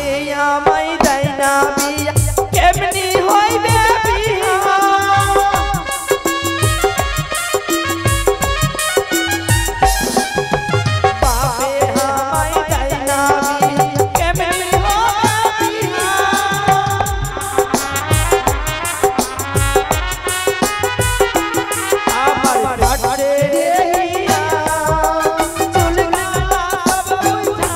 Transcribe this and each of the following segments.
বাপে আমায় দেয় না বিয়া কেমনি হইবে বিয়া বাপে আমায় দেয় না বিয়া কেমনি হবে বিয়া আমার বাড়িতে রেহিয়া চলে গেল সব বুঝা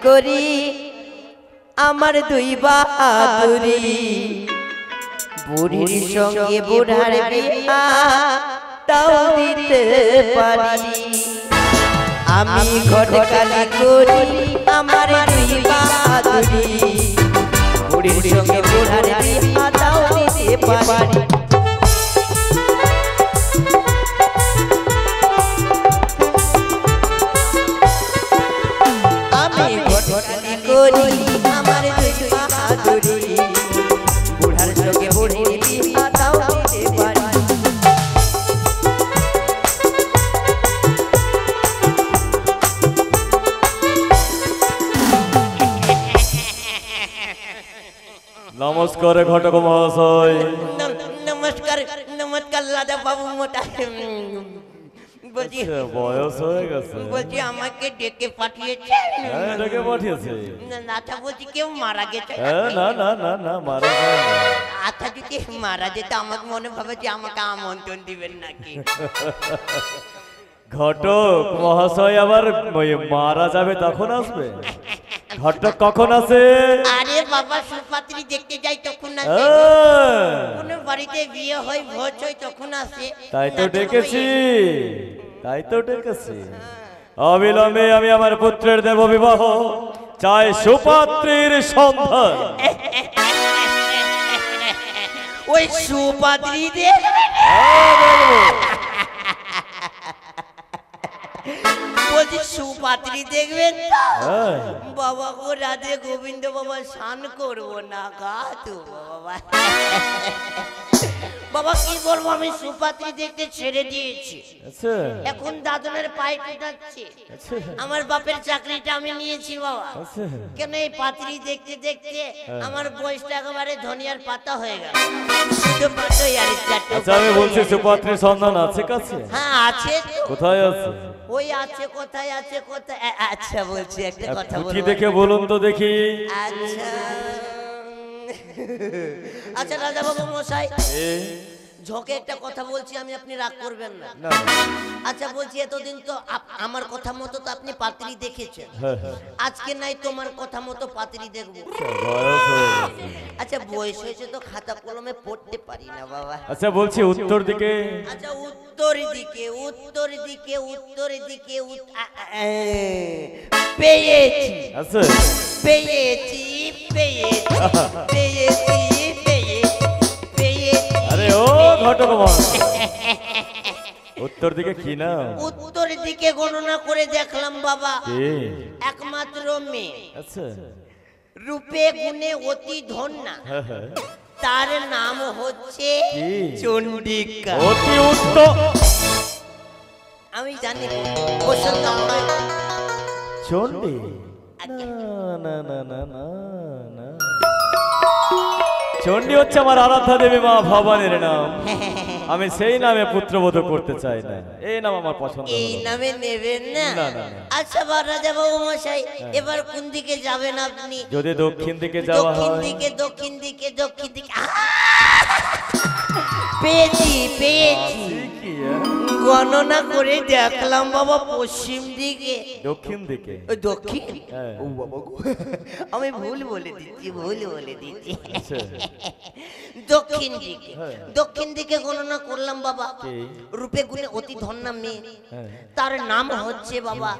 করি আমার দুই বাহাদুরি বুড়ির সঙ্গে বুড়ার বিয়া তাও দিতে পারি আমি ঘটকালি করি আমার দুই বাহাদুরি বুড়ির সঙ্গে বুড়ার বিয়া তাও দিতে পারি করি আমার দুই বাহাদুরি বুড়ার সঙ্গে বুড়ির বিয়া তাও দিতে পারি নমস্কার ঘটক মহাশয়। নমস্কার নমস্কার দাদা বাবু মোটা বলছি বয়স হয়ে গেছে বলছি আমাকে ডেকে পাঠিয়েছে ডেকে পাঠিয়েছে না আচ্ছা বলছি কেউ মারা গেছে না না না না মারা যায়নি। আচ্ছা যদি মারা যেত আমাকে মনে ভাবে যে আমাকে আমন্ত্রণ দিবেন নাকি ঘটক মহাশয় আবার মারা যাবে তখন আসবে? ঘটক কখন আসে? আরে বাবা সুপাত্রী দেখতে যাই তখন আসে কোন বাড়িতে বিয়ে হয় ভোজ হয় তখন আসে তাই তো ডেকেছি তাই তো ডেকেছি অবিলম্বে আমি আমার পুত্রের দেব বিবাহ চাই সুপাত্রীর সন্ধান ওই সুপাত্রী দে বলছি সুপাত্রী দেখবেন বাবা গো রাধে গোবিন্দ বাবা স্নান করবো না গা তো বাবা বাবা কি বলবো আমি সুপাত্রী দেখতে ছেড়ে দিয়েছি এখন দাদনের পায়ে টুটাচ্ছে আমার বাপের চাকরিটা আমি নিয়েছি বাবা কেন এই পাত্রী দেখতে দেখতে আমার বয়সটা একেবারে ধনিয়ার পাতা হয়ে গেল শুধু পাতাই আর আচ্ছা আমি বলছি সুপাত্রীর সন্ধান আছে কাছে? হ্যাঁ আছে কোথায় আছে? ওই আছে কোথায় আছে কোথায় আচ্ছা বলছি একটা কথা বলবো কি দেখে বলুন তো দেখি। আচ্ছা আচ্ছা রাজা বাবু মশাই ঝোঁকে একটা কথা বলছি আমি আপনি রাগ করবেন না আচ্ছা বলছি এতদিন তো আমার কথা মতো তো আপনি পাত্রী দেখেছেন আজকে নাই তোমার কথা মতো পাত্রী দেখবো আচ্ছা বয়স হয়েছে তো খাতা কলমে পড়তে পারি না বাবা আচ্ছা বলছি উত্তর দিকে আচ্ছা উত্তর দিকে উত্তর দিকে উত্তর দিকে পেয়েছি আচ্ছা পেয়েছি পেয়েছি পেয়েছি পেয়েছি আরে ও ঘটক মহাশয় উত্তর দিকে কি না উত্তর দিকে গণনা করে দেখলাম বাবা একমাত্র মেয়ে আচ্ছা রূপে গুণে অতি ধন্যা তার নাম হচ্ছে চন্ডিকা অতি উত্তম আমি জানি পছন্দ হয় চন্ডী না না না না না চন্ডী হচ্ছে আমার আরাধ্যা দেবী মা ভবানীর নাম আমি সেই নামে পুত্রবধূ করতে চাই না এই নাম আমার পছন্দ এই নামে নেবেন না আচ্ছা রাজা বাবু মশাই এবার কোন দিকে যাবেন আপনি যদি দক্ষিণ দিকে যাওয়া হয় দক্ষিণ দিকে দক্ষিণ দিকে দক্ষিণ দিকে পেয়েছি পেয়েছি কি গণনা করে দেখলাম বাবা পশ্চিম দিকে দক্ষিণ দিকে ওই দক্ষিণ হ্যাঁ। ও বাবা গো, আমি ভুল বলে দিচ্ছি আচ্ছা দক্ষিণ দিকে হ্যাঁ। দক্ষিণ দিকে গণনা করলাম বাবা কি? রূপে গুণে অতি ধন্যা মেয়ে হ্যাঁ। তার নাম হচ্ছে বাবা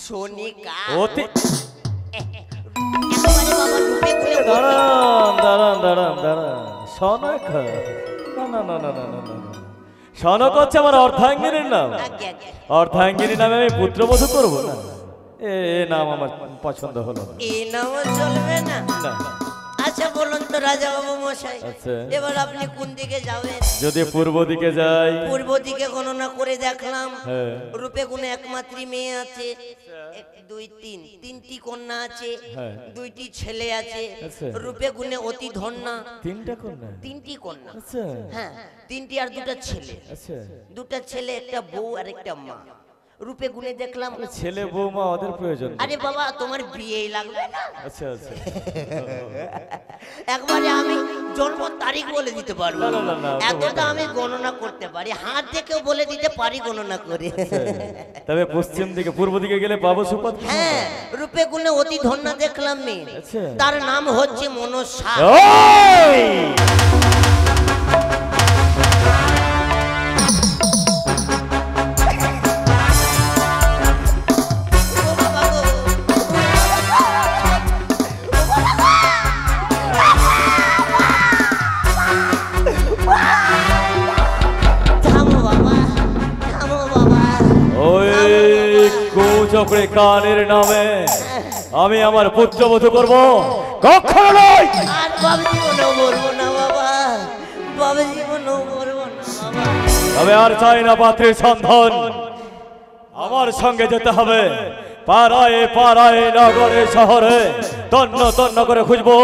সোনিকা অতি একেবারে বাবা রূপে গুণে দাঁড়ান সনক না না না না না না না সনক হচ্ছে আমার অর্ধাঙ্গিনীর নাম আগে আগে অর্ধাঙ্গিনী নামে আমি পুত্রবধূ করবো না এ নাম আমার পছন্দ হলো না। এই নাম চলবে না না আচ্ছা বলুন তো রাজা বাবু মশাই আচ্ছা। এবার আপনি কোন দিকে যাবেন যদি পূর্ব দিকে যাই পূর্ব দিকে গণনা করে দেখলাম হ্যাঁ। রূপে গুণে একমাত্রী মেয়ে আছে এক, দুই তিন তিনটি কন্যা আছে হ্যাঁ। দুইটি ছেলে আছে আচ্ছা। রূপে গুণে অতি ধন্যা তিনটা কন্যা তিনটি কন্যা আচ্ছা হ্যাঁ তিনটি আর দুটা ছেলে আচ্ছা দুটা ছেলে একটা বউ আর একটা মা রূপে গুণে দেখলাম ছেলে বৌমা ওদের প্রয়োজন নেই। আরে বাবা তোমার বিয়েই লাগবে না আচ্ছা আচ্ছা একবারে আমি জন্ম তারিখ বলে দিতে পারবো না, না, না, না, এতটা আমি গণনা করতে পারি হাত দেখেও বলে দিতে পারি গণনা করে তবে পশ্চিম দিকে পূর্ব দিকে গেলে পাবো সুপাত্র হ্যাঁ রূপে গুণে অতি ধন্যা দেখলাম মেয়ে আচ্ছা। তার নাম হচ্ছে মনসা ওই! ও বাবা গো। থামো বাবা থামো বাবা ওই কুচক্রে কানের নামে আমি আমার পুত্রবধূ করব কখনো নয়। আর বাবা জীবনেও বলবো না বাবা বাবা জীবনেও বলবো না বাবা তবে আর চাই না পাত্রীর সন্ধান আমার সঙ্গে যেতে হবে পাড়ায় পাড়ায় নগরে শহরে তন্ন তন্ন করে খুঁজবো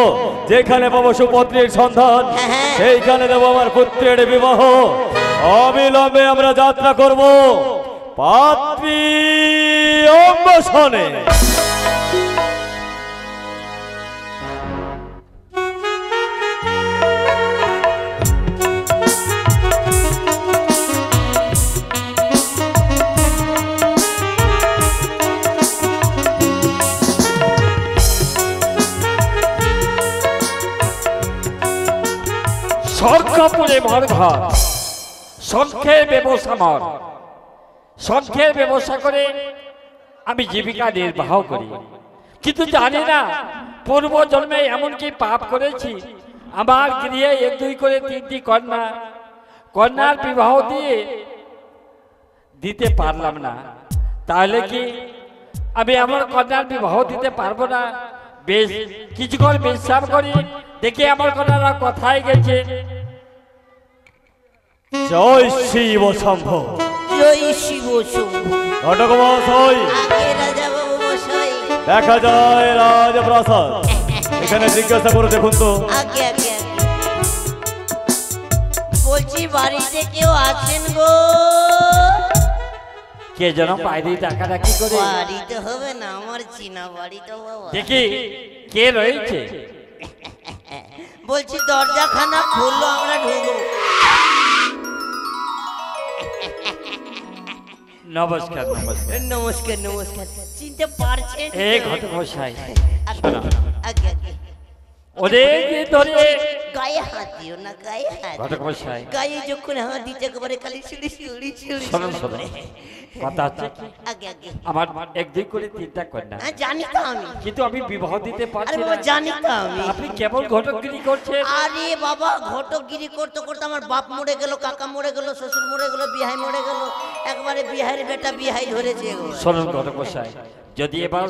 যেখানে পাবো সুপত্রীর সন্ধান সেইখানে দেবো আমার পুত্রের বিবাহ অবিলম্বে আমরা যাত্রা করব পাত্রী অম্বসনে। সরকাপুরে মোর ঘর শঙ্খের ব্যবসা মর শঙ্খের ব্যবসা করে আমি জীবিকা নির্বাহ করি কিন্তু জানি না পূর্ব জন্মে এমন কি পাপ করেছি আমার গৃহে এক দুই করে তিনটি কন্যা কন্যার বিবাহ দিতে পারলাম না তাহলে কি আমি আমার কন্যার বিবাহ দিতে পারবো না বেশ কিছুক্ষণ বিশ্রাম করি দেখি আমার কন্যারা কোথায় গেছে জয় শিব শম্ভ জয় শিব শম্ভু ঘটক মহাশয় আগে রাজা বাবু মশাই দেখা যায় রাজপ্রাসাদ এখানে জিজ্ঞাসা করে দেখুন তো আগে আগে আগে বলছি বাড়িতে কেউ আছেন গো কে যেন বাইরে ডাকাডাকি করে বাড়িতে হবে না আমার চিনা বাড়ি তো বাবা দেখি কে রয়েছে বলছি দরজাখানা খুললো আমরা ঢুকবো নমস্কার নমস্কার নমস্কার নমস্কার চিনতে পারছেন এ ঘটক মশাই আগে আগে আগে ওদের ধরে গায়ে হাত দিও না গায়ে হাত ঘটক মশাই গায়ে যখন হাত দিতে একেবারে খালি সিঁড়ি সিঁড়ি সিঁড়ি শোনো শোনো কথা আছে কি আগে আগে আমার এক দুই করে তিনটা কন্যা হ্যাঁ জানি তো আমি কিন্তু আমি বিবাহ দিতে আরে পারছি বাবা না জানি তো আমি আপনি কেমন ঘটকগিরি করছেন আরে বাবা ঘটকগিরি করতে করতে আমার বাপ মরে গেল কাকা মরে গেল শ্বশুর মরে গেল বিহাই মরে গেল একবারে বিহাইয়ের বেটা বিহাই ধরেছে গো শোনুন ঘটক মশাই যদি এবার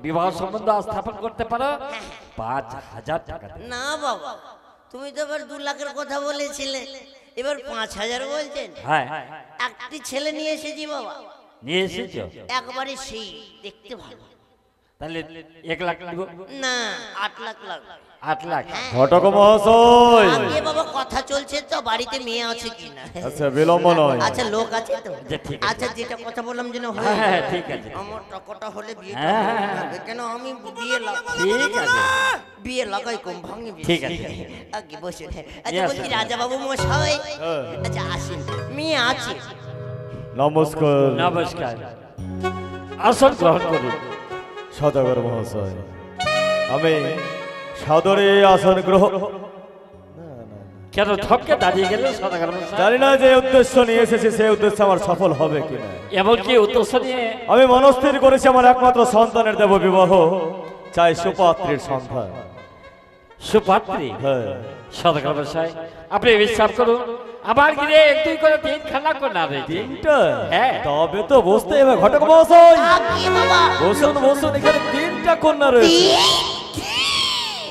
বিবাহ সম্বন্ধ স্থাপন করতে পারো 5,000 টাকা দেব। না বাবা তুমি তো এবার 2 লাখের কথা বলেছিলে এবার 5,000 বলছেন হ্যাঁ একটি ছেলে নিয়ে এসেছি বাবা নিয়ে এসেছো একবারে সেই দেখতে ভালো তাহলে 1 লাখ দিব না 8 লাখ লাগবে। 8 লাখ। ঘটক মহাশয়, আগে বাবা কথা চলছে তো, বাড়িতে মেয়ে আছে কিনা। আচ্ছা বিলম্ব নয়। আচ্ছা লোক আছে তো। যে ঠিক আছে। আচ্ছা যেটা কথা বললাম যেন হয়। হ্যাঁ হ্যাঁ ঠিক আছে আমার টাকাটা হলে বিয়ে হ্যাঁ, হ্যাঁ, হবে। কেন আমি বিয়ে ঠিক আছে বিয়ে লাগাই কম ভাঙি বেশি। ঠিক আছে। আগে বসে আচ্ছা Yes, বলছি sir. রাজা বাবু মশাই, হ্যাঁ। আচ্ছা আসেন, মেয়ে আছে। নমস্কার। নমস্কার, আসন গ্রহণ করুন। সদাগর মহাশয়, আমি সাদরে আসন গ্রহণ। কেন থপকে দাঁড়িয়ে গেলে সদাগর মশাই? জানি না যে উদ্দেশ্য নিয়ে এসেছি সেই উদ্দেশ্য আমার সফল হবে কিনা। এমনকি উদ্দেশ্য নিয়ে আমি মনস্থির করেছি আমার একমাত্র সন্তানের দেব বিবাহ, চাই সুপাত্রীর সন্তান। সুপাত্রী? হ্যাঁ। সদাগর মশাই আপনি বিশ্বাস করুন, আমার গিরে 1 2 করে 3 খানা করে না রয়েছে। তিনটা? হ্যাঁ। তবে তো বসতে হবে ঘটক মহাশয়। আগে বাবা বসুন বসুন, এখানে 3টা কন্যা রয়েছে।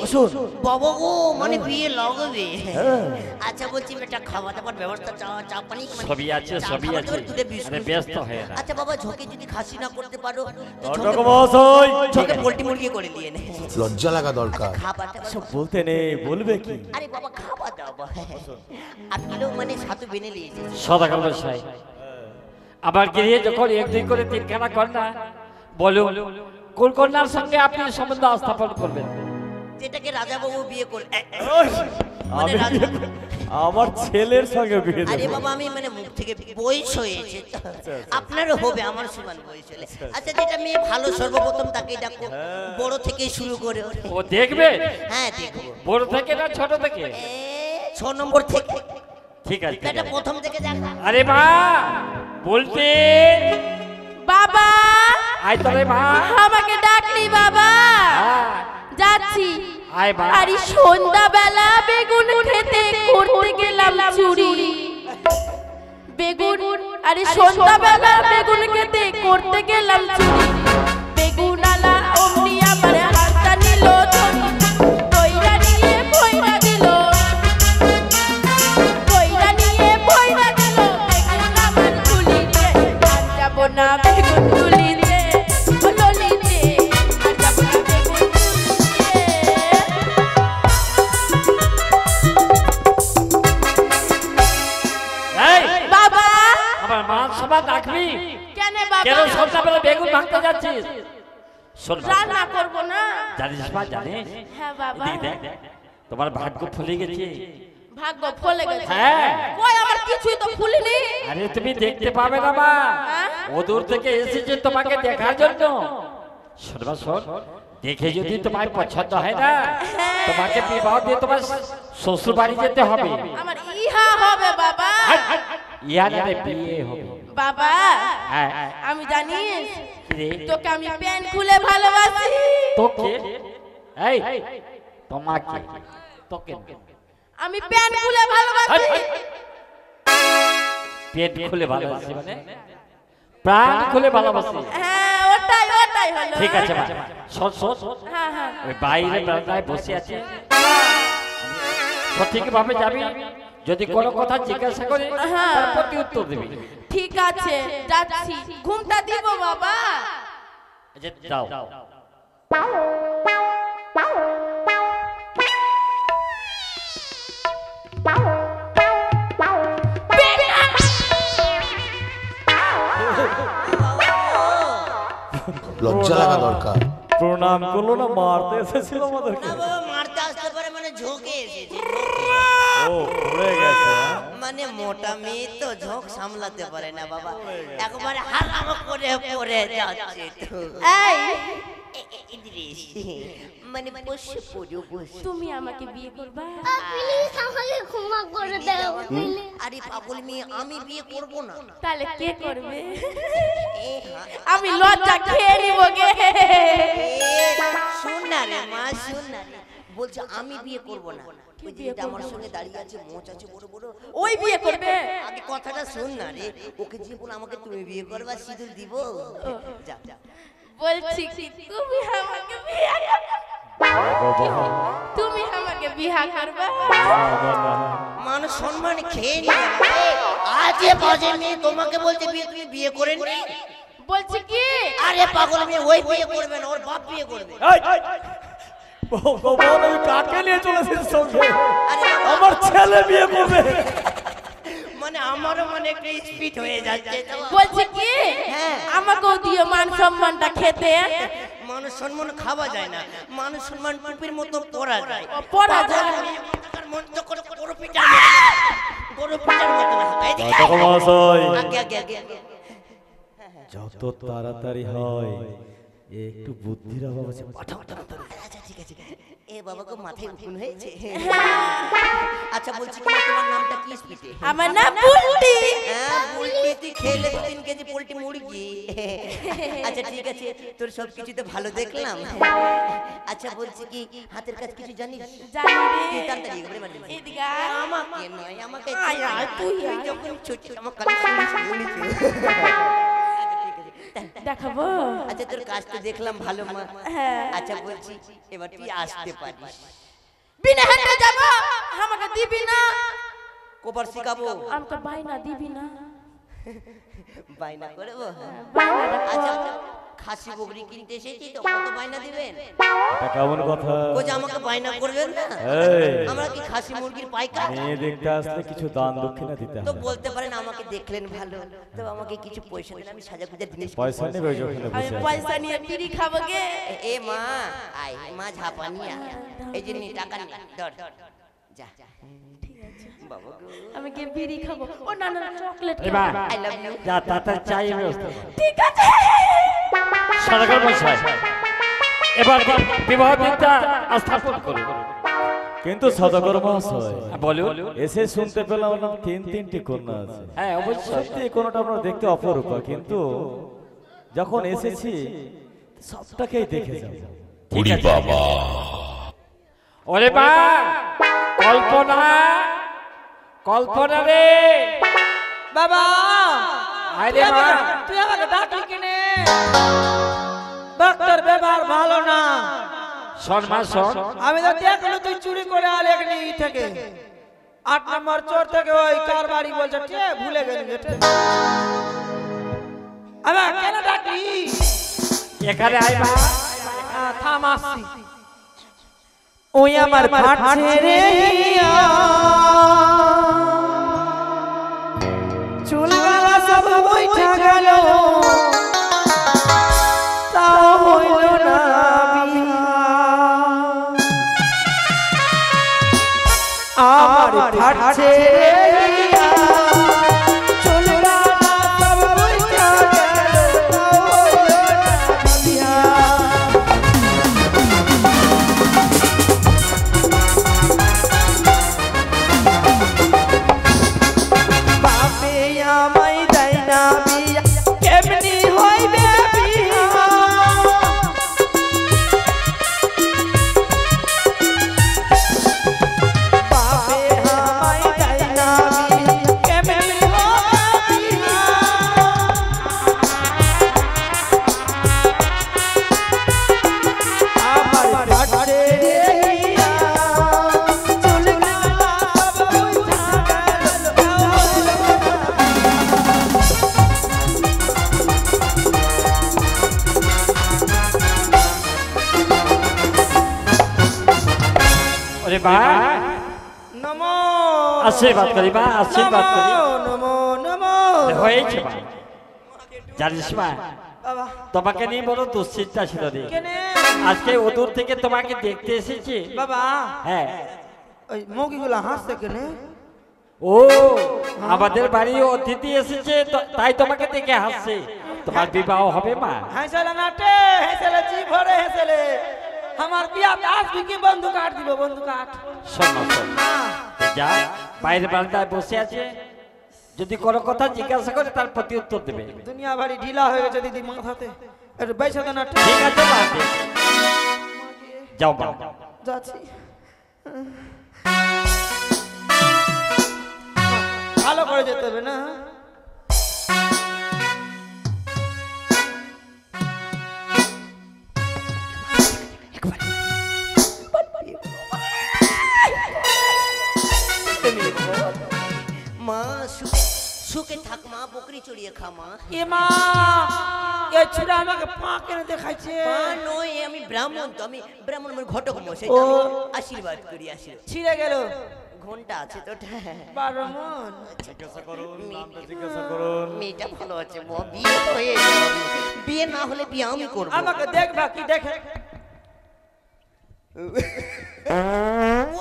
বসুন। বাবা গো, মানে বিয়ে লাগবে। হ্যাঁ। আচ্ছা বলছি একটা খাওয়া দাওয়ার ব্যবস্থা, চা পানি মানে সবই আছে, চা সবই খাবার আছে। দাবার, দুটো বিস্কুট। আরে ব্যস্ত হয়ে না। আচ্ছা বাবা, ঝোঁকে যদি খাসি না করতে পারো তো ঘটক মহাশয়, ঝোঁকে পোল্ট্রি মুরগি করে দিয়ে নে। লজ্জা লাগা দরকার। খাবারটা সব বলতে নেই, বলবে কি? আরে বাবা খাওয়া দাওয়া আপনি লোক মানে সাথে বেনে নিয়েছে। সদাগর মশাই আমার গিরে যখন 1 2 করে 3 খানা কর না, বলুন কোন কন্যার সঙ্গে আপনি সম্বন্ধ স্থাপন করবেন? যেটাকে রাজা বাবু বিয়ে করে আমি আমার ছেলের সঙ্গে বিয়ে আরে দেব। বাবা আমি মানে মুখ থেকে বয়স হয়েছে তো। আপনারও হবে আমার সমান বয়স হলে। আচ্ছা যেটা মেয়ে ভালো সর্বপ্রথম তাকে ডাকো, বড় থেকে শুরু করে। ও দেখবে হ্যাঁ দেখবো। বড় থেকে না ছোট থেকে? 6 নম্বর থেকে। ঠিক আছে ঠিক এটা আছে। প্রথম থেকে দেখা। আরে মা বলতে বাবা আয় তোরে মা। আমাকে ডাকলি বাবা? হ্যাঁ, যাচ্ছি। আয় মা। আরে সন্ধ্যাবেলা বেগুন খেতে করতে গেলাম চুরি। বেগুন, আরে সন্ধ্যাবেলা বেগুন খেতে করতে গেলাম চুরি। বেগুন আলা অমনি আমার হাতটা নিল ধরি, কইরা নিয়ে ভইরা দিল, কইরা নিয়ে ভইরা দিল। বেগুন আমার তুলিতে আর যাব না, বেগুন তুলিতে ও ললিতে আর যাব না, বেগুন তুলিতে। এই বাবা আমার মান সভা রাখবি? কেন কেন বাবা? সন্ধ্যাবেলা বেগুন ভাঙতে যাচ্ছিস? শোন মা, রান্না করবো না? জানিস মা জানিস? হ্যাঁ বাবা। এদিকে দেখ, তোমার ভাগ্য ফুলে গেছে। ভাগ্য ফলে গেছে। হ্যাঁ। কই আমার কিছুই তো ফুলিনি। আরে তুমি দেখতে পাবে না মা, হ্যাঁ? ও দূর থেকে এসেছে তোমাকে দেখার জন্য। শোনবা শোন, দেখে যদি তোমার পছন্দ হয় না, তোমাকে বিবাহ দিয়ে তোমার শ্বশুর বাড়ি যেতে হবে। আমার ইহা হবে বাবা। ইয়ারে বিয়ে হবে। বাবা হ্যাঁ। আমি জানিস কি রে? তোকে আমি প্যান্ট খুলে ভালোবাসি। তোকে? এই তোমাকে? তোকে আমি প্যান্ট খুলে ভালোবাসি। পেট খুলে ভালোবাসি মানে প্রাণ খুলে ভালোবাসি। হ্যাঁ ওটাই ওটাই হলো। ঠিক আছে মা, শোন শোন, হ্যাঁ হ্যাঁ ওই বাইরে বেড়ায় বসে আছে, সঠিকভাবে যাবি। যদি কোনো কথা জিজ্ঞাসা করে হ্যাঁ। তার প্রতি উত্তর দিবি। ঠিক আছে যাচ্ছি। ঘুমটা দিব বাবা? যে যাও। লজ্জা লাগা দরকার। প্রণাম করলো না, মারতে এসেছিল আমাদেরকে। না বাবা মারতে আসতে পারে, মানে ঝোঁকে এসেছে। ও পড়ে গেছে। মানে মোটা মেয়ে তো ঝোঁক সামলাতে পারে না বাবা, একবারে হারাম করে পড়ে যাচ্ছে তো। এই ইদ্রিস মানে বসে পড়ো বসে। তুমি আমাকে বিয়ে করবা? প্লিজ আমাকে ক্ষমা করে দাও প্লিজ। আরে পাগল মেয়ে, আমি বিয়ে করব না। তাহলে কে করবে? এ হ্যাঁ, আমি লজ্জা খেয়ে নিব গে। শোন না রে মা, শোন না রে, বলছে আমি বিয়ে করব না। ওই যে এটা আমার সঙ্গে দাঁড়িয়ে আছে, মোচ আছে বড় বড়, ওই বিয়ে করবে? আগে কথাটা শোন না রে। ওকে যে বল আমাকে তুমি বিয়ে করবা, সিঁদুর দিব। যা যা। বলছি কি তুমি আমাকে বিয়ে তুমি আমাকে বিয়ে করবে? মান সম্মান খেয়ে নিয়ে আজে বাজে মেয়ে তোমাকে বলছে বিয়ে, তুমি বিয়ে করে নি। বলছি কি আরে পাগল মেয়ে ওই বিয়ে করবে না, ওর বাপ বিয়ে করবে। ভগবান, আমি কাকে নিয়ে চলেছিস সঙ্গে? আরে বাবা, আমার ছেলে বিয়ে করবে। মানে আমারও মানে একটু স্পিড হয়ে যাচ্ছে তো। বলছি কি হ্যাঁ। আমাকেও দিও মান সম্মানটা খেতে। মানুষ সম্মান খাওয়া যায় না, মানুষ সম্মান টুপির মতো পরা যায়। পরা যায়। মন্ত্র করে গরু পিটার মতো, গরু পিটার মতো। এদিকে ঘটক মহাশয়, আগে আগে আগে আগে। যত তাড়াতাড়ি হয় একটু বুদ্ধির অভাব আছে, পাঠাও তাড়াতাড়ি। আচ্ছা ঠিক আছে। এ বাবা গো, মাথায় উকুন হয়েছে। আচ্ছা বলছি কি, তোমার নামটা কি স্পিটে? আমার নাম বুলটি। হ্যাঁ বুলটি, তুই খেলে 3 কেজি পোল্ট্রি মুরগি। আচ্ছা ঠিক আছে, তোর সব কিছুতে ভালো দেখলাম। আচ্ছা বলছি কি, হাতের কাজ কিছু জানিস? জানি তুই রে। তাড়াতাড়ি এগোবে মারবি। এদিকে আয়। আমাকে নয়, আমাকে আয়, আয়, তুই আয়। যখন ছোট আমার কাছে শুনিস বলিস। দেখাবো। আচ্ছা তোর কাজ তো দেখলাম ভালো মা। হ্যাঁ। আচ্ছা বলছি এবার তুই আসতে পারিস। বিনা হাতে যাব, আমাকে দিবি না। কোপার শিখাবো, আমাকে বাইনা দিবি না। বায়না করবো। বাইনাটা আচ্ছা কর। খাসি বকরি কিনতে এসেছি তো, কত বায়না দিবেন? এটা কেমন কথা? ও যে আমাকে বায়না করবেন না, এই, আমরা কি খাসি মুরগির পাইকার? মেয়ে দেখতে আসলে কিছু দান দক্ষিণা দিতে তো হবে। বলতে পারেন আমাকে দেখলেন ভালো, তো আমাকে কিছু পয়সা দিন, আমি সাজা গুজা জিনিস পয়সা নেবে ওই ওখানে আমি বসে আছে। পয়সা নিয়ে বিড়ি খাবো গে। এ মা, আয় মা ঝাপানিয়া, এই যে নি টাকা নি, ধর যা। বাবা গো, আমি গিয়ে বিড়ি খাবো। ও না না, চকলেট এ মা, খাবো। I love you. যা তাড়াতাড়ি চাই ব্যবস্থা কর। ঠিক আছে। সরকার মশাই, এবার বিবাহ দিনটা স্থাপন করুন। কিন্তু সদাগর মহাশয়, বলুন। এসে শুনতে পেলাম না 3টি কন্যা আছে। হ্যাঁ অবশ্যই। সত্যি কোনটা আমরা দেখতে অপরূপা, কিন্তু যখন এসেছি সবটাকেই দেখে যাব। ঠিক আছে। ওরে মা, কল্পনা, কল্পনা রে বাবা, আরে মা, তুই আমাকে ডাকলি কেনে? ডাক্তার ব্যবহার ভালো না। শোন মা শোন, আমি তো দেখলো তুই চুরি করে আলে এখানে ই থেকে 8 নম্বর চোর থেকে ওই কার বাড়ি বলছে কে ভুলে গেলি এটা। আমার কেন ডাকলি? এখানে আয় মা। থাম আসছি। ওই আমার ফাটছে রে চুলওয়ালা সব বইঠা গেল, তাও হইল না বিয়া। আমার ফাটছে রে চুলওয়ালা সব বইঠা গেল, তাও হইল না বিয়া। বাপে আমায় দেয় না বিয়া, কেমনি হইবে বিয়া? বাপে আমায় দেয় না বিয়া, কেমনি হইবে বিয়া? আমার ফাটছে রে হিয়া, চুলগুলা সব উঠা গেল, তাও হইল না। ওরে মা, নমো আশীর্বাদ করি মা, আশীর্বাদ করি। নমো নমো। হয়েছে মা, জানিস মা, বাবা তোমাকে নিয়ে বড় দুশ্চিন্তা ছিল রে। কেনে? আজকে ওদূর থেকে তোমাকে দেখতে এসেছি। বাবা হ্যাঁ, ওই মুগিগুলা হাসছে কেনে? ও আমাদের বাড়ি অতিথি এসেছে তাই তোমাকে দেখে হাসছে। তোমার বিবাহ হবে মা। হাসলে নাটে, হাসলে জি ভরে হাসলে। আমার বিয়া আসবি কি বন্ধু কাট দিব, বন্ধু কাট। শোন মা, শোন। যা, বাইরে বারান্দায় বসে আছে, যদি কোনো কথা জিজ্ঞাসা করে তার প্রতি উত্তর দেবে। দুনিয়া ভারী ঢিলা হয়ে গেছে দিদি মাথাতে। একটু বাইসা দে নাটে। ঠিক আছে মা, যাও মা। যাচ্ছি। ভালো করে যেতে হবে না? মা সুখে থাক মা, বকরি চড়িয়ে খা মা। এ মা এ ছুরা আমাকে পা কেন দেখাইছে? পা নয়, আমি ব্রাহ্মণ, তো আমি ব্রাহ্মণ মানে ঘটক মশাই, ও। আশীর্বাদ করি আশীর্বাদ। ছিঁড়ে গেল ঘন্টা আছে তো, বারমন। জিজ্ঞাসা করুন, নামটা জিজ্ঞাসা করুন। মেয়েটা ভালো আছে, বিয়ে তো হয়ে যাবে। বিয়ে না হলে বিয়ে আমি করবো। আমাকে দেখবা কি দেখে?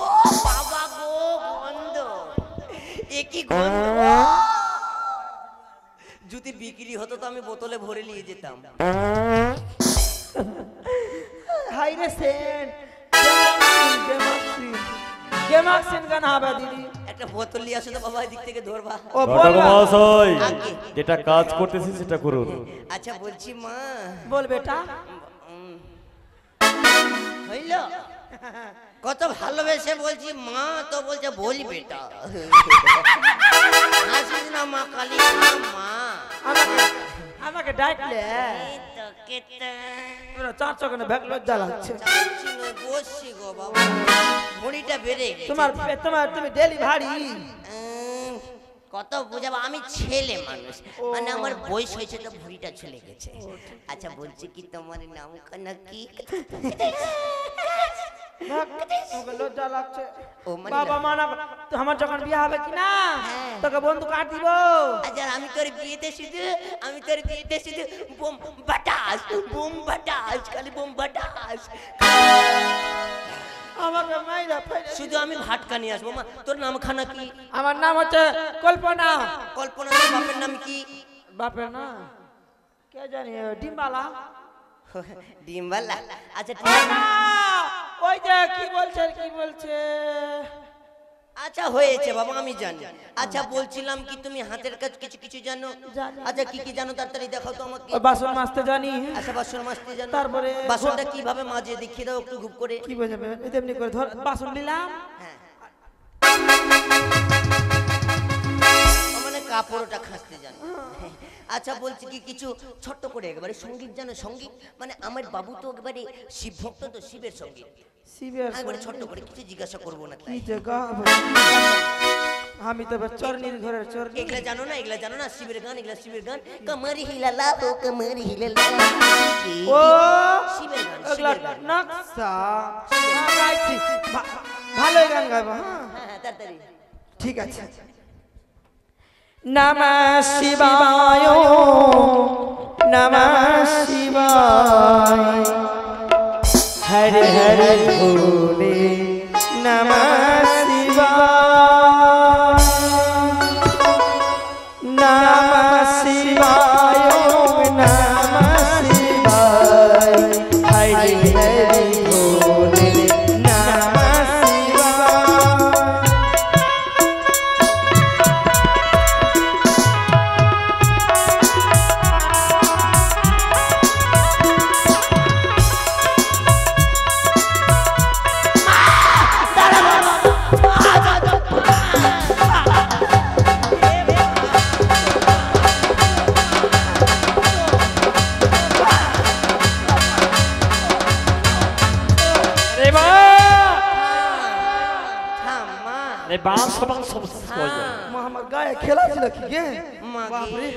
ও বাবা গো, গন্ধ, এ কি গন্ধ! যদি বিক্রি হতো তো আমি বোতলে ভরে নিয়ে যেতাম। হাই রে সেন গেমাক্সিন গান হবে দিদি। একটা বোতল নিয়ে আসো তো বাবা, এদিক থেকে ধরবা। ও ঘটক বলবা মহাশয়, আগে। যেটা কাজ করতেছি সেটা করুন। আচ্ছা বলছি মা, বল বেটা। হইল কত ভালোবেসে বলছি মা, তো বলছে বলি বেটা। হাসিস না মা, কালী মা। আমাকে ডাকলে এই তো কেতা। চার চোখে ব্যাগ লজ্জা লাগছে। চাচ্ছি নয়, বসছি গো বাবা, ভুঁড়িটা বেড়ে গেছে। তুমি ডেলি ভারী। কত বুঝাবো, আমি ছেলে মানুষ, মানে আমার বয়স হয়েছে তো ভুঁড়িটা চলে গেছে। আচ্ছা বলছি কি, তোমার নাম খানা কি? আমাকে লজ্জা লাগছে। ও মানে বাবা মা না, আমার যখন বিয়ে হবে কি না হ্যাঁ। তোকে বন্ধু কাট দিব। আচ্ছা আমি তোর বিয়েতে শুধু বোম বাটাস, বোম বাটাস, খালি বোম বাটাস। আমাকে মাইরা ফেলে। শুধু আমি ভাটকা নিয়ে আসবো মা। তোর নাম খানা কি? আমার নাম হচ্ছে কল্পনা। কল্পনা। তোর বাপের নাম কি? বাপের না কে জানি, ডিম্বালা। ডিমবালা। আচ্ছা ঠিক আছে। ওই যে কি বলছে আচ্ছা হয়েছে বাবা, আমি জানি। আচ্ছা বলছিলাম কি, তুমি হাতের কাজ কিছু কিছু জানো? জানি। আচ্ছা কি কি জানো তাড়াতাড়ি দেখাও তো আমাকে। ওই বাসন মাজতে জানি। আচ্ছা বাসন মাজতে জানো? তারপরে বাসনটা কিভাবে মাজে দেখিয়ে দাও একটু, খুব করে। কি বোঝাবে এমনি করে ধর বাসন নিলাম। হ্যাঁ, ও মানে কাপড়টা খাসতে জানো। আচ্ছা বলছি কি, কিছু ছোট্ট করে একবারে সঙ্গীত জানো? সঙ্গীত মানে আমার বাবু তো একবারে শিব ভক্ত, তো শিবের সঙ্গীত শিবের একবারে ছোট্ট করে কিছু জিজ্ঞাসা করবো না কি তাই। যে গাবো। আমি তো চরনির ঘরের চরনি। এগুলা জানো না? এগুলা জানো না? শিবের গান, এগুলা শিবের গান। কমর হিলালা ও কমর হিলালা। ও শিবের গান, ওগুলা শিবের গান। নকশা গাইছি। ভালোই গান গাইবো। হ্যাঁ হ্যাঁ হ্যাঁ, তাড়াতাড়ি। ঠিক আছে। নমঃ শিবায় নমঃ শিবায় হরে হরে ভোলে নমঃ শিবায় নমঃ শিবায় নমঃ শিবায় হরে হরে ভোলে নমঃ শিবায়। রে বা থাম মা। রে বাস সবাং সব কই আমার গায়ে খেলা ছিল কি গে? মাগে। বাপরে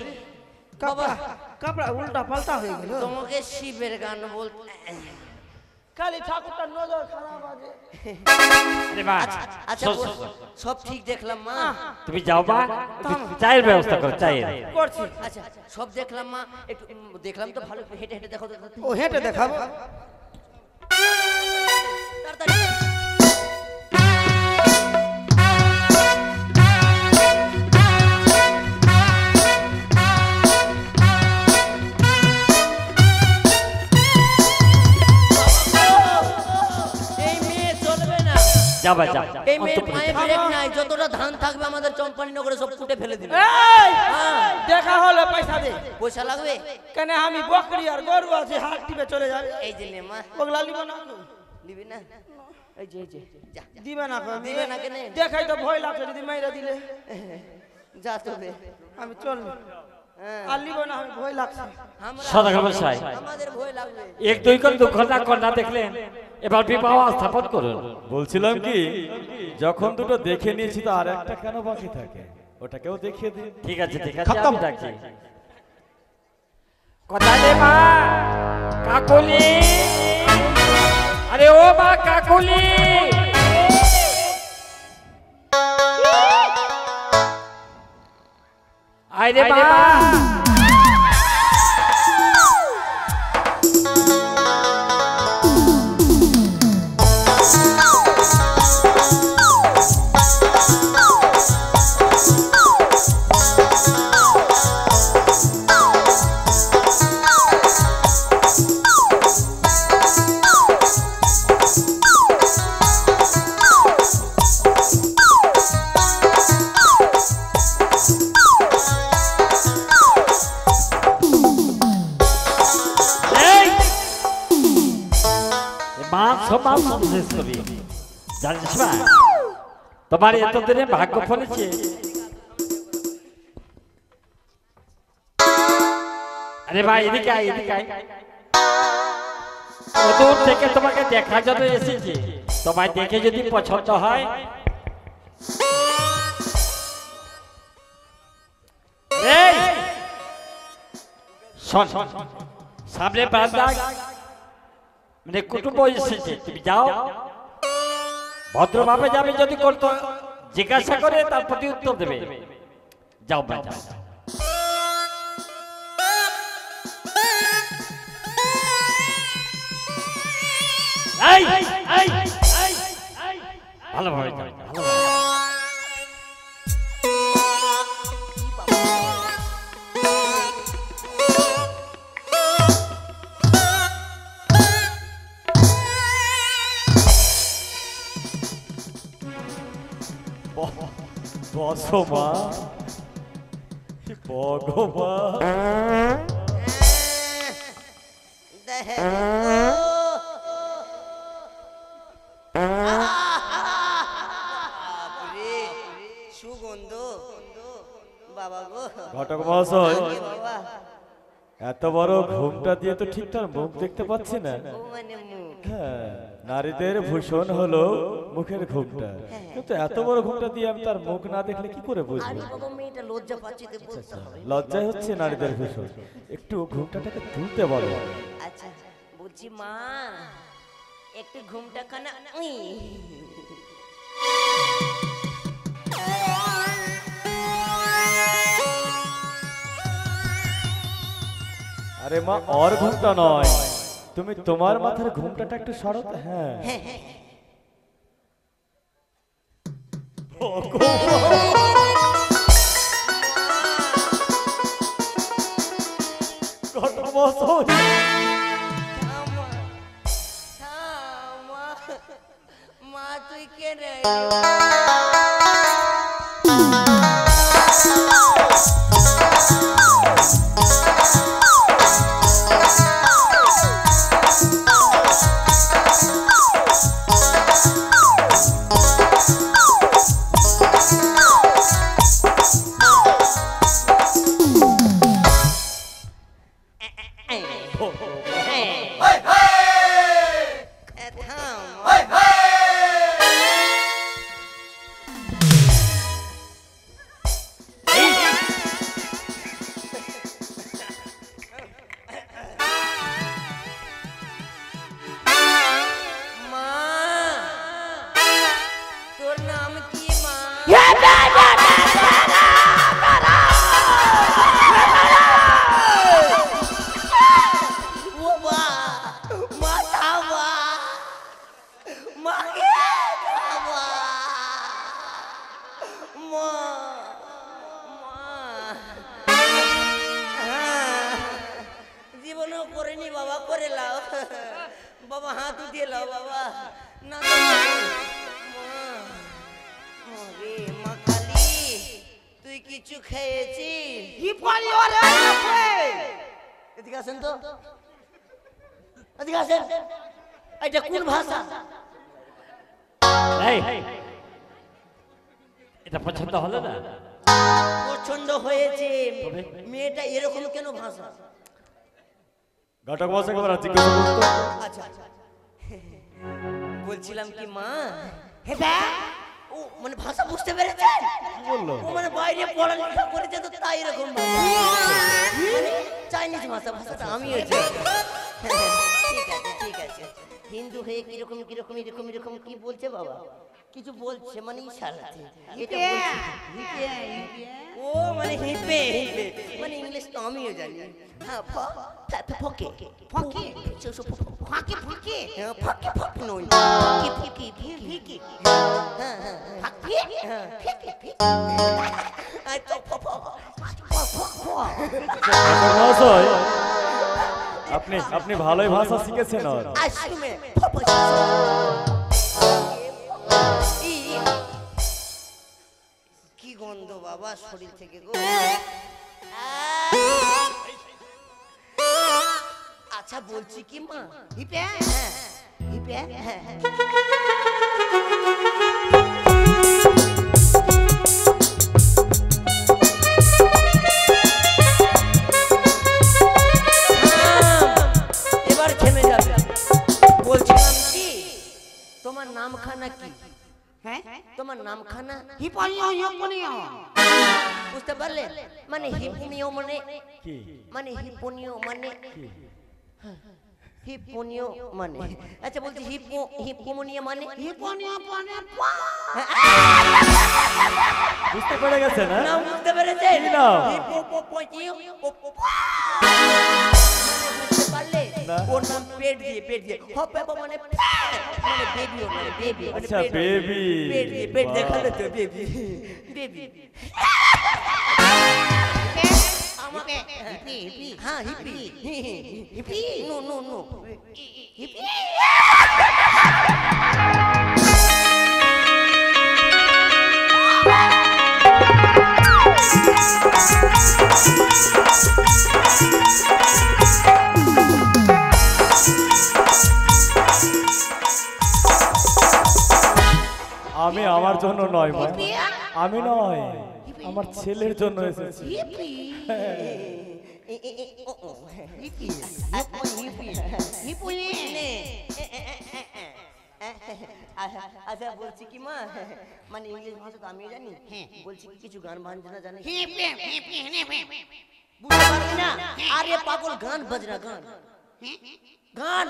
কাপড়া কাপড়া উল্টা পাল্টা হয়ে গেল। তোমাকে শিবের গান বলতে খালি ঠাকুরটার নজর খারাপ আছে। রে বা আচ্ছা সব ঠিক দেখলাম মা। তুমি যাও বা একটু চায়ের ব্যবস্থা করো, চায়ের। করছি। আচ্ছা সব দেখলাম মা, একটু দেখলাম তো, ভালো হেঁটে হেঁটে দেখো তো তাড়াতাড়ি। ও হেঁটে দেখাবো। তাড়াতাড়ি। এই মেয়ে চলবে না। যাবা যা এই মেয়ের পায়ে ব্রেক নাই, যতটা ধান থাকবে আমাদের চম্পানি নগরে সব ফুটে ফেলে দিবে। এই হ্যাঁ, দেখা হলো পয়সা দে। পয়সা লাগবে? কেন আমি বকরি আর গরু আছে হাট টিপে চলে যাবে। এই যে নে মা, ওগুলা লিব না নিবি না? এই যে যা যা। দিবে না কো। দিবে না কেনে? দেখাই তো ভয় লাগছে যদি মাইরা দিলে। যা তবে। আমি চল হ্যাঁ, আর লিব না, আমি ভয় লাগছে। সদাগর মশাই, আমাদের ভয় লাগবে। এক দুই করে দুঃখটা কন্যা দেখলেন, এবার বিবাহ স্থাপন করুন। বলছিলাম কি, যখন দুটো দেখে নিয়েছি তো আর একটা কেন বাকি থাকে? ওটাকেও দেখিয়ে দিন। ঠিক আছে ঠিক আছে খতম। আমি ডাকছি কোথায় রে মা কাকুলি আরে ও মা কাকুলি আয় রে মা জানিস না তোমার এতদিনে ভাগ্য ফলেছে আরে ভাই এদিকে আয় এদিকে আয় দূর থেকে তোমাকে দেখার জন্য এসেছি তোমায় দেখে যদি পছন্দ হয় এই শোন সামনে বান্দা মানে কুটুম্ব এসেছে তুমি যাও ভদ্রভাবে যাবে যদি করতো জিজ্ঞাসা করে তার প্রতি উত্তর দেবে যাও ভাই যাও ভালোভাবে যাও ভালোভাবে বসো মা ভগবান সুগন্ধ বাবা গো ঘটক মহাশয় বাবা এত বড় ঘুমটা দিয়ে তো ঠিকঠাক মুখ দেখতে পাচ্ছি না ও মানে মুখ হ্যাঁ, নারীদের ভূষণ হলো মুখের ঘুমটা, কিন্তু এত বড় ঘুমটা দিয়ে আমি তার মুখ না দেখলে কি করে বুঝবো? আরে বাবা মেয়েটা লজ্জা পাচ্ছে তো বলতে হবে লজ্জায় হচ্ছে নারীদের ভূষণ, একটু ঘুমটাটাকে তুলতে বলো। আচ্ছা বলছি মা একটু ঘুমটা খানা আরে মা ওর ঘুমটা নয়, তুমি তোমার মাথার ঘুমটাটা একটু সরো। হ্যাঁ মা তুই কে রে জীবনেও করিনি বাবা, করে লাও বাবা, হাত উঠিয়ে লাও বাবা। না মা কালী তুই কিছু খেয়েছিস? এদিকে আসেন তো, এদিকে আসেন। এটা কোন ভাষা? এটা পছন্দ হলো না? পছন্দ হয়েছে, মেয়েটা এরকম কেন ভাষা? ঘটক মশাই একবার জিজ্ঞাসা করতো। আচ্ছা বলছিলাম কি মা, ও মানে ভাষা বুঝতে পেরেছে? বললো ও মানে বাইরে পড়ালেখা করেছে তো তাই এরকম মানে চাইনিজ ভাষাটা আমিও জানি। ঠিক আছে ঠিক আছে। হিন্দু হয়ে কিরকম কিরকম এরকম এরকম কি বলছে বাবা? কিছু বলছে মানে ইশারাতে এটা বলছে। ও মানে হিপে হিপে মানে ইংলিশ তো আমিও জানি। হ্যাঁ ফকে ফকে ফাঁকে ফাঁকে ফাঁকে ফাঁকে নয় ফাঁকে ফাঁকে ফিকে হ্যাঁ হ্যাঁ ফাঁকে হ্যাঁ ফিকে ফিকে আই তো মহাশয় আপনি ভালোই ভাষা শিখেছেন। আসুমে কি গন্ধ বাবা শরীর থেকে গো। আচ্ছা বলছি কি মা হিপে হ্যাঁ হিপে হ্যাঁ এবার থেমে যাবে। বলছিলাম কি তোমার নাম খানা কি? হ্যাঁ তোমার নাম খানা বুঝতে পারলে? মানে হিপনিও মানে কি মানে হিপনিও মানে হিপনিও মানে আচ্ছা বলছি হিপোমনিয়া মানে হিপনিয়া মানে বুঝতে পেরে গেছেন? না নাম বুঝতে পেরেছেন? কি নাম? হিপোপোপোটিও বুঝতে পারলে? ওর নাম পেট দিয়ে হপে মানে মানে বেবি ওর মানে বেবি। আচ্ছা বেবি পেট দিয়ে পেট দেখালে তো বেবি বেবি আমাকে হিপি হিপি হ্যাঁ হিপি হিপি নো নো নো হিপি। আমি আমার জন্য নয় মা, আমি নয় আমার ছেলের জন্য এসেছি। আচ্ছা বলছি কি মা মানে ইংলিশ ভাষা তো আমিও জানি। বলছি কি কিছু গান বাজনা জানি? বুঝতে পারবি না? আরে পাগল গান বাজনা গান গান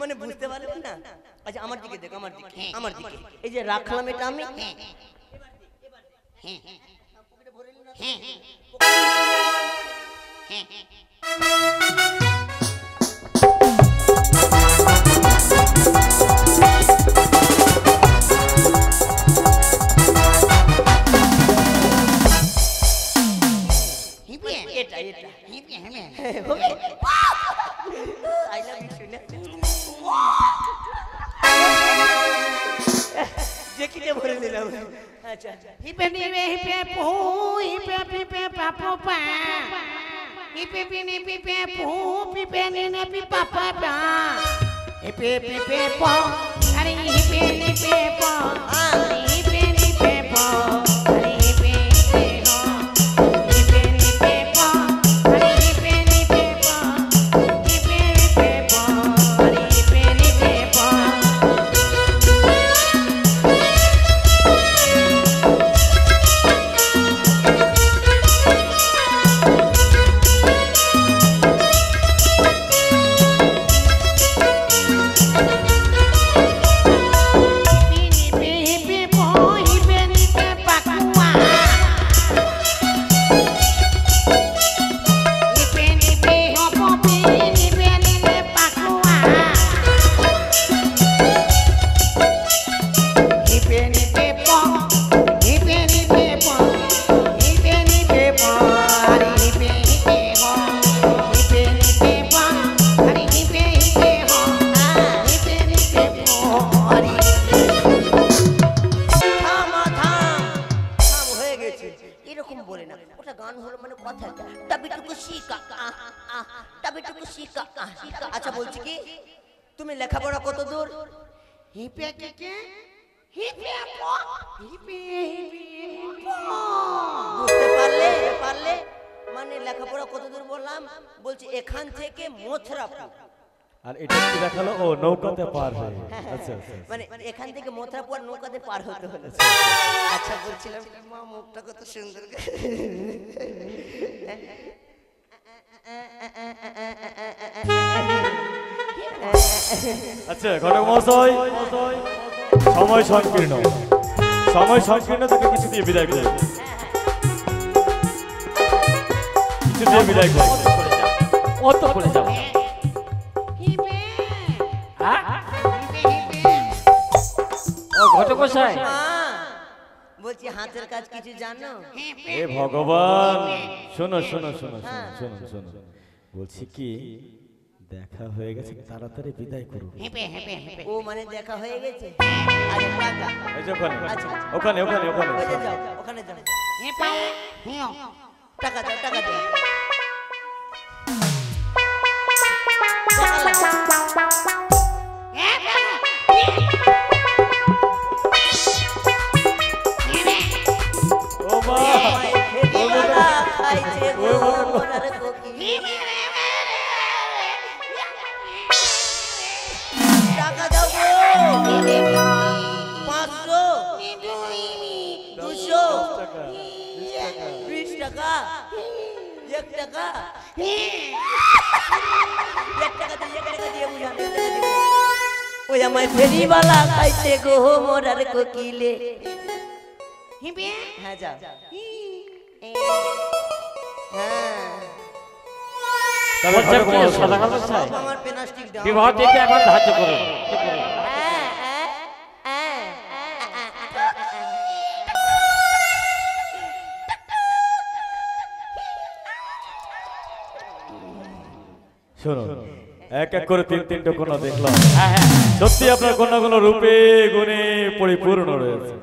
মানে বুঝতে পারবেন না? আচ্ছা আমার দিকে দেখ আমার দিকে আমার দিকে এই যে রাখলাম এটা আমি এটা এটা হবে আই লাভ ইউ শুনে যেকিতে ভরে নিলাম। আচ্ছা হিপে নিবে হিপে পু হিপে পিপে পাপু পা হিপে পিনে পিপে পু পিপে নিনে পিপা পা হিপে পিপে প আরে হিপে নিপে প আরে হিপে নিপে প আরে হিপে নিপে হ হিপে নিপে প আরে হিপে নিপে প হিপে নিপে প আরে হিপে নিপে প। এরকম বলে না, ওটা গান হলো মানে কথা টাবিটুকু শিকা টাবিটুকু শিকা। আচ্ছা বলছি কি তুমি লেখাপড়া কত দূর? হিপে কে হিপে প হিপে বুঝতে পারলে পারলে মানে লেখাপড়া কত দূর বললাম? বলছি এখান থেকে মথুরাপুর আর এটা কি দেখালো? ও নৌকাতে পার হয়ে। আচ্ছা আচ্ছা। মানে এখান থেকে মথুরাপুর নৌকাতে পার হতে হলো। আচ্ছা বলছিলাম কি, মা মুখটা কত সুন্দর। আচ্ছা ঘটক মহাশয়, সময় সংকীর্ণ, সময় সংকীর্ণ, তাকে কিছু দিয়ে বিদায় করুন, কিছু দিয়ে বিদায় করুন। অত করে যাও। হ্যাঁ? ও ঘটক মশাই, মা, বলছি হাতের কাজ কিছু জানো? এ ভগবান, শোনো শোনো শোনো শোনো শোনো শোনো, বলছি কি দেখা হয়ে গেছে, তাড়াতাড়ি বিদায় করুন। ও মানে দেখা হয়ে গেছে। আরে টাকা, এই যে ওখানে আচ্ছা ওখানে ওখানে ওখানে ওই যে যাও, ওখানে যাও, টাকা দাও, টাকা দাও। ও মা, ফেরিওয়ালা খাইছে গো মোরার কোকিল। টাকা দাও গো। 500, 200, 20 টাকা, 1 টাকা, 1 টাকা দিয়ে বুঝান, 1 টাকা দিয়ে। ওই আমার ফেরিওয়ালা খাইছে গো মোরার কোকিলে। হ্যাঁ যাও। হ্যাঁ, তাহলে বলছেন ঘটক কি মহাশয়, সদাগর মশাই, আমার পেনাস্টিক দাও। বিবাহ দিতে এখন ধার্য করুন। শোনো, এক এক করে তিন তিনটে কন্যা দেখলাম, হ্যাঁ হ্যাঁ, সত্যি আপনার কন্যাগুলো রূপে গুণে পরিপূর্ণ রয়েছে,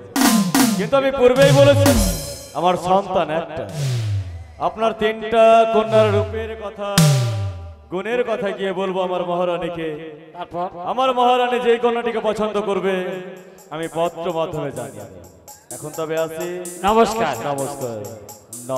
কিন্তু আমি পূর্বেই বলেছি আমার সন্তান একটা। আপনার তিনটা কন্যার রূপের কথা, গুণের কথা গিয়ে বলবো আমার মহারানীকে। তারপর আমার মহারানী যেই কন্যাটিকে পছন্দ করবে আমি পত্র মাধ্যমে জানিয়ে দেব। এখন তবে আসি, নমস্কার। নমস্কার।